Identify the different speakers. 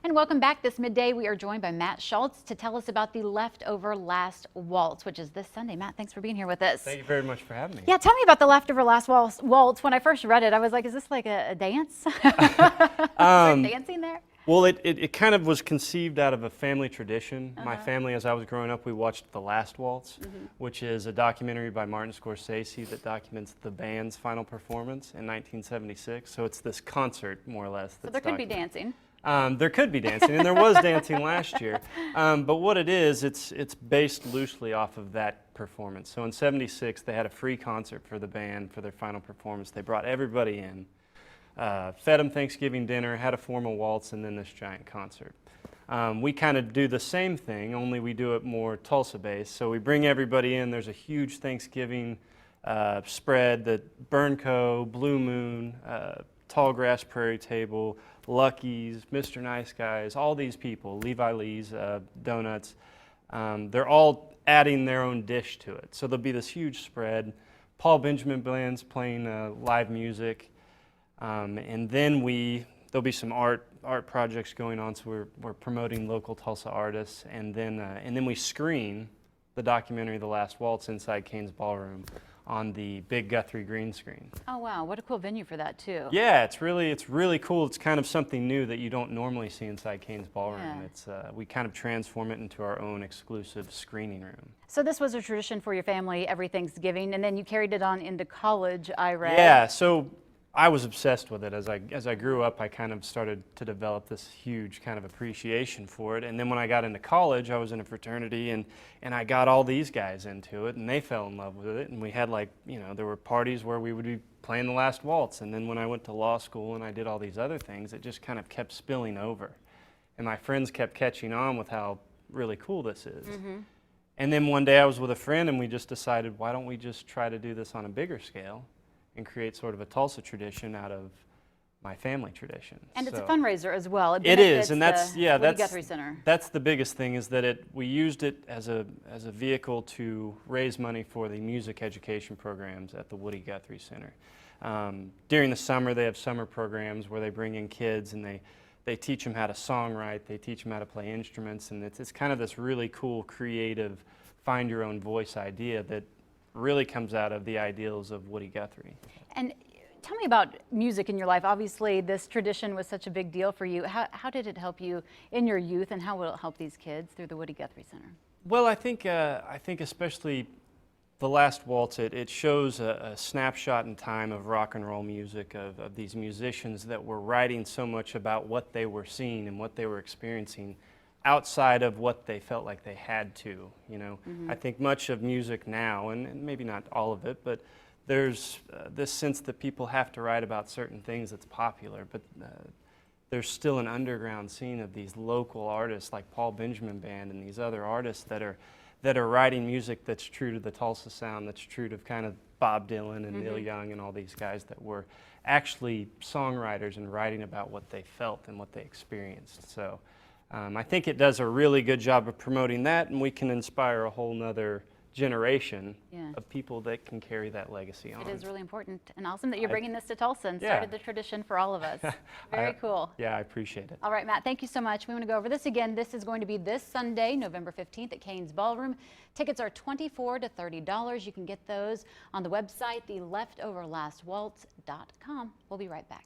Speaker 1: And welcome back. This midday, we are joined by Matt Schultz to tell us about the Leftover Last Waltz, which is this Sunday. Matt, thanks for being here with us.
Speaker 2: Thank you very much for having me.
Speaker 1: Yeah, tell me about the Leftover Last Waltz. When I first read it, I was like, is this like a dance? Is there dancing there?
Speaker 2: Well, it kind of was conceived out of a family tradition. My family, as I was growing up, we watched The Last Waltz, which is a documentary by Martin Scorsese that documents the band's final performance in 1976. So it's this concert, more or less.
Speaker 1: So there could be dancing.
Speaker 2: There could be dancing, and there was dancing last year. But what it is, it's based loosely off of that performance. So in '76, they had a free concert for the band for their final performance. They brought everybody in, fed them Thanksgiving dinner, had a formal waltz, and then this giant concert. We kind of do the same thing, only we do it more Tulsa-based. So we bring everybody in. There's a huge Thanksgiving spread that Burnco, Blue Moon, Tall Grass Prairie Table, Lucky's, Mr. Nice Guys, all these people, Levi Lee's, donuts, they're all adding their own dish to it. So there'll be this huge spread. Paul Benjamin band's playing live music, and then there'll be some art projects going on. So we're promoting local Tulsa artists, and then we screen the documentary The Last Waltz inside Kane's Ballroom on the big Guthrie green screen.
Speaker 1: Oh wow, what a cool venue for that too.
Speaker 2: Yeah, it's really cool. It's kind of something new that you don't normally see inside Kane's Ballroom.
Speaker 1: Yeah.
Speaker 2: It's we kind of transform it into our own exclusive screening room.
Speaker 1: So this was a tradition for your family every Thanksgiving, and then you carried it on into college, I read.
Speaker 2: Yeah, so I was obsessed with it. As I grew up, I kind of started to develop this huge kind of appreciation for it. And then when I got into college, I was in a fraternity, and I got all these guys into it, and they fell in love with it. And we had there were parties where we would be playing The Last Waltz. And then when I went to law school and I did all these other things, it just kind of kept spilling over. And my friends kept catching on with how really cool this is. And then one day I was with a friend, and we just decided, why don't we just try to do this on a bigger scale and create sort of a Tulsa tradition out of my family tradition.
Speaker 1: And it's a fundraiser as well.
Speaker 2: It is, and that's
Speaker 1: Guthrie Center.
Speaker 2: That's the biggest thing, is that we used it as a vehicle to raise money for the music education programs at the Woody Guthrie Center. During the summer, they have summer programs where they bring in kids and they teach them how to songwrite, they teach them how to play instruments, and it's kind of this really cool, creative, find your own voice idea that really comes out of the ideals of Woody Guthrie.
Speaker 1: And tell me about music in your life. Obviously, this tradition was such a big deal for you. How did it help you in your youth, and how will it help these kids through the Woody Guthrie Center?
Speaker 2: Well, I think especially The Last Waltz, it shows a snapshot in time of rock and roll music, of these musicians that were writing so much about what they were seeing and what they were experiencing outside of what they felt like they had to, I think much of music now, and maybe not all of it, but there's this sense that people have to write about certain things that's popular, but there's still an underground scene of these local artists like Paul Benjamin Band and these other artists that are writing music that's true to the Tulsa sound, that's true to kind of Bob Dylan and Neil Young and all these guys that were actually songwriters and writing about what they felt and what they experienced. So I think it does a really good job of promoting that, and we can inspire a whole nother generation of people that can carry that legacy on.
Speaker 1: It is really important and awesome that you're bringing this to Tulsa and started the tradition for all of us. Very cool.
Speaker 2: Yeah, I appreciate it.
Speaker 1: All right, Matt, thank you so much. We want to go over this again. This is going to be this Sunday, November 15th at Kane's Ballroom. Tickets are $24 to $30. You can get those on the website, theleftoverlastwaltz.com. We'll be right back.